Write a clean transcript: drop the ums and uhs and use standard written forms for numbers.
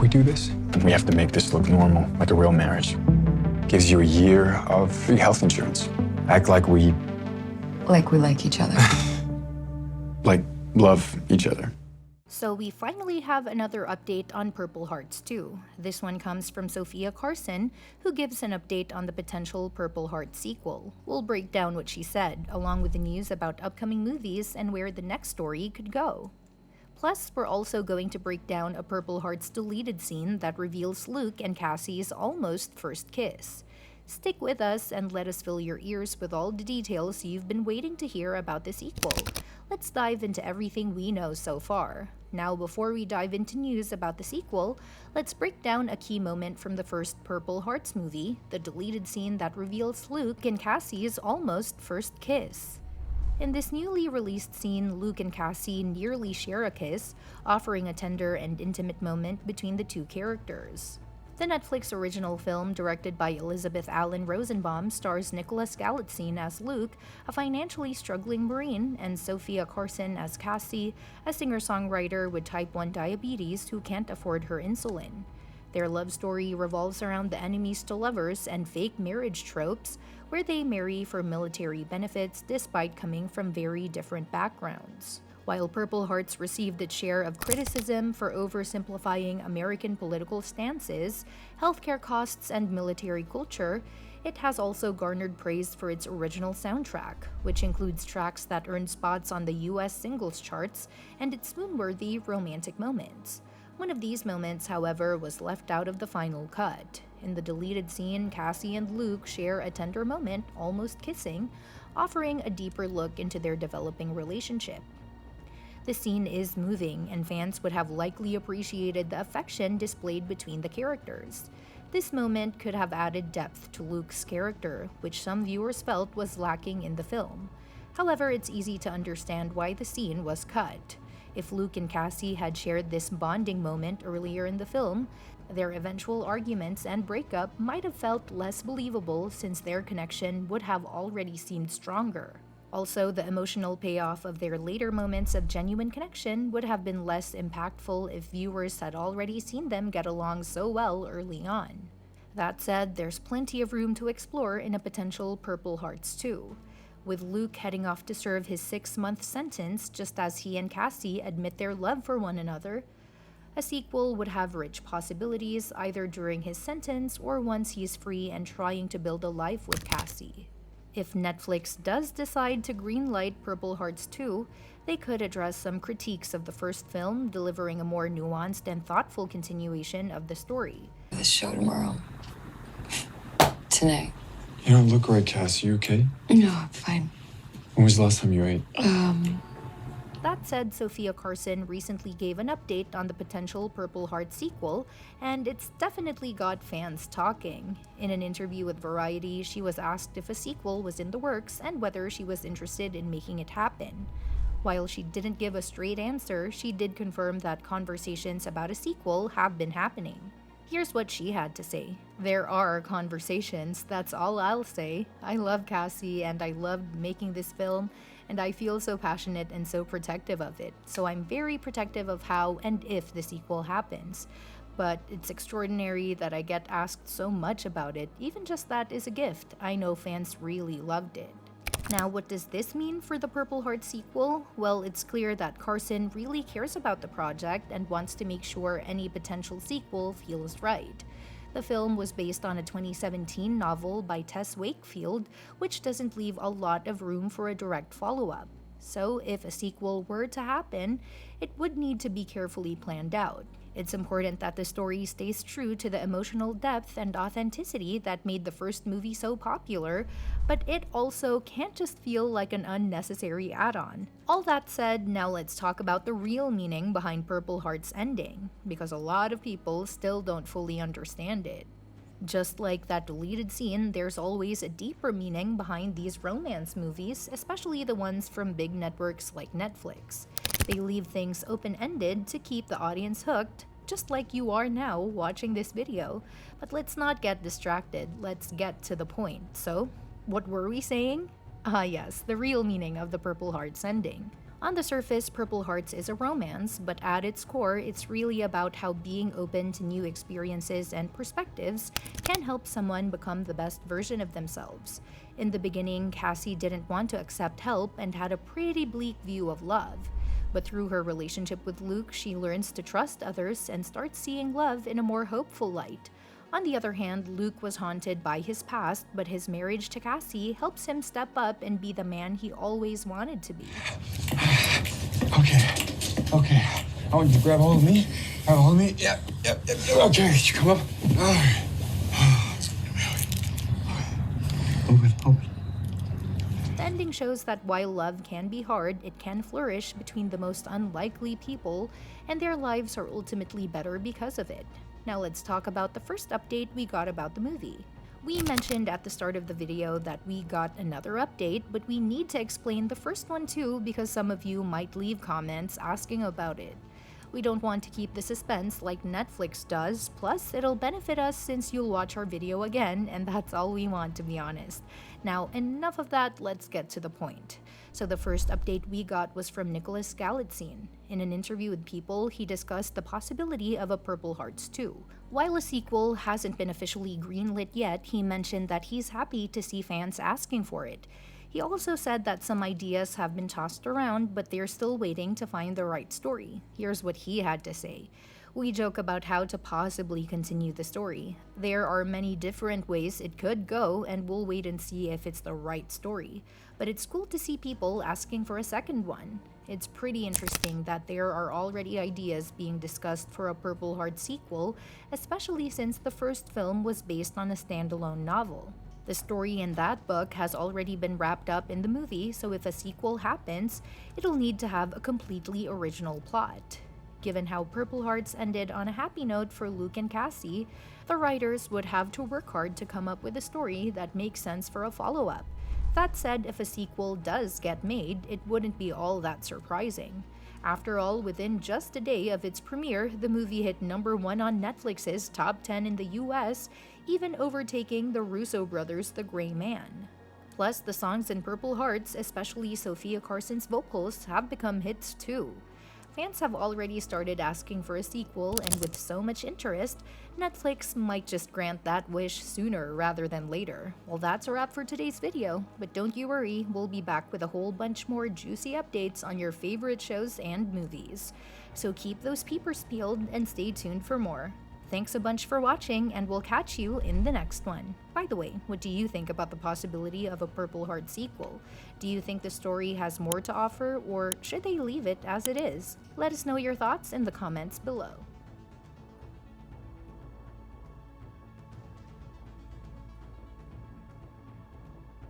If we do this, we have to make this look normal, like a real marriage. Gives you a year of free health insurance. Act like we... Like we like each other. like, love each other. So we finally have another update on Purple Hearts 2. This one comes from Sofia Carson, who gives an update on the potential Purple Hearts sequel. We'll break down what she said, along with the news about upcoming movies and where the next story could go. Plus, we're also going to break down a Purple Hearts deleted scene that reveals Luke and Cassie's almost first kiss. Stick with us and let us fill your ears with all the details you've been waiting to hear about the sequel. Let's dive into everything we know so far. Now, before we dive into news about the sequel, let's break down a key moment from the first Purple Hearts movie, the deleted scene that reveals Luke and Cassie's almost first kiss. In this newly released scene, Luke and Cassie nearly share a kiss, offering a tender and intimate moment between the two characters. The Netflix original film, directed by Elizabeth Allen Rosenbaum, stars Nicholas Galitzine as Luke, a financially struggling Marine, and Sofia Carson as Cassie, a singer-songwriter with type 1 diabetes who can't afford her insulin. Their love story revolves around the enemies to lovers and fake marriage tropes, where they marry for military benefits despite coming from very different backgrounds. While Purple Hearts received its share of criticism for oversimplifying American political stances, healthcare costs, and military culture, it has also garnered praise for its original soundtrack, which includes tracks that earned spots on the US singles charts and its swoon-worthy romantic moments. One of these moments, however, was left out of the final cut. In the deleted scene, Cassie and Luke share a tender moment, almost kissing, offering a deeper look into their developing relationship. The scene is moving, and fans would have likely appreciated the affection displayed between the characters. This moment could have added depth to Luke's character, which some viewers felt was lacking in the film. However, it's easy to understand why the scene was cut. If Luke and Cassie had shared this bonding moment earlier in the film, their eventual arguments and breakup might have felt less believable since their connection would have already seemed stronger. Also, the emotional payoff of their later moments of genuine connection would have been less impactful if viewers had already seen them get along so well early on. That said, there's plenty of room to explore in a potential Purple Hearts 2. With Luke heading off to serve his 6-month sentence just as he and Cassie admit their love for one another, a sequel would have rich possibilities either during his sentence or once he's free and trying to build a life with Cassie. If Netflix does decide to greenlight Purple Hearts 2, they could address some critiques of the first film, delivering a more nuanced and thoughtful continuation of the story. This show tomorrow. Tonight. You don't look right, Cass. You okay? No, I'm fine. When was the last time you ate? That said, Sofia Carson recently gave an update on the potential Purple Hearts sequel, and it's definitely got fans talking. In an interview with Variety, she was asked if a sequel was in the works and whether she was interested in making it happen. While she didn't give a straight answer, she did confirm that conversations about a sequel have been happening. Here's what she had to say. There are conversations, that's all I'll say. I love Cassie and I loved making this film, and I feel so passionate and so protective of it. So I'm very protective of how and if the sequel happens. But it's extraordinary that I get asked so much about it. Even just that is a gift. I know fans really loved it. Now, what does this mean for the Purple Hearts sequel? Well, it's clear that Carson really cares about the project and wants to make sure any potential sequel feels right. The film was based on a 2017 novel by Tess Wakefield, which doesn't leave a lot of room for a direct follow-up. So, if a sequel were to happen, it would need to be carefully planned out. It's important that the story stays true to the emotional depth and authenticity that made the first movie so popular, but it also can't just feel like an unnecessary add-on. All that said, now let's talk about the real meaning behind Purple Heart's ending, because a lot of people still don't fully understand it. Just like that deleted scene, there's always a deeper meaning behind these romance movies, especially the ones from big networks like Netflix. They leave things open-ended to keep the audience hooked, just like you are now watching this video. But let's not get distracted, let's get to the point. So, what were we saying? Yes, the real meaning of the Purple Hearts ending. On the surface, Purple Hearts is a romance, but at its core, it's really about how being open to new experiences and perspectives can help someone become the best version of themselves. In the beginning, Cassie didn't want to accept help and had a pretty bleak view of love. But through her relationship with Luke, she learns to trust others and starts seeing love in a more hopeful light. On the other hand, Luke was haunted by his past, but his marriage to Cassie helps him step up and be the man he always wanted to be. Okay. I want you to grab hold of me. Grab hold of me. Yep. Okay, you come up. All right. Open. The ending shows that while love can be hard, it can flourish between the most unlikely people, and their lives are ultimately better because of it. Now let's talk about the first update we got about the movie. We mentioned at the start of the video that we got another update, but we need to explain the first one too because some of you might leave comments asking about it. We don't want to keep the suspense like Netflix does, plus it'll benefit us since you'll watch our video again, and that's all we want, to be honest. Now, enough of that, let's get to the point. So the first update we got was from Nicholas Galitzine. In an interview with People, he discussed the possibility of a Purple Hearts 2. While a sequel hasn't been officially greenlit yet, he mentioned that he's happy to see fans asking for it. He also said that some ideas have been tossed around, but they're still waiting to find the right story. Here's what he had to say. We joke about how to possibly continue the story. There are many different ways it could go, and we'll wait and see if it's the right story. But it's cool to see people asking for a second one. It's pretty interesting that there are already ideas being discussed for a Purple Heart sequel, especially since the first film was based on a standalone novel. The story in that book has already been wrapped up in the movie, so if a sequel happens, it'll need to have a completely original plot. Given how Purple Hearts ended on a happy note for Luke and Cassie, the writers would have to work hard to come up with a story that makes sense for a follow-up. That said, if a sequel does get made, it wouldn't be all that surprising. After all, within just a day of its premiere, the movie hit #1 on Netflix's top 10 in the US, even overtaking the Russo brothers' The Gray Man. Plus, the songs in Purple Hearts, especially Sophia Carson's vocals, have become hits too. Fans have already started asking for a sequel, and with so much interest, Netflix might just grant that wish sooner rather than later. Well, that's a wrap for today's video, but don't you worry, we'll be back with a whole bunch more juicy updates on your favorite shows and movies. So keep those peepers peeled and stay tuned for more. Thanks a bunch for watching, and we'll catch you in the next one. By the way, what do you think about the possibility of a Purple Heart sequel? Do you think the story has more to offer, or should they leave it as it is? Let us know your thoughts in the comments below.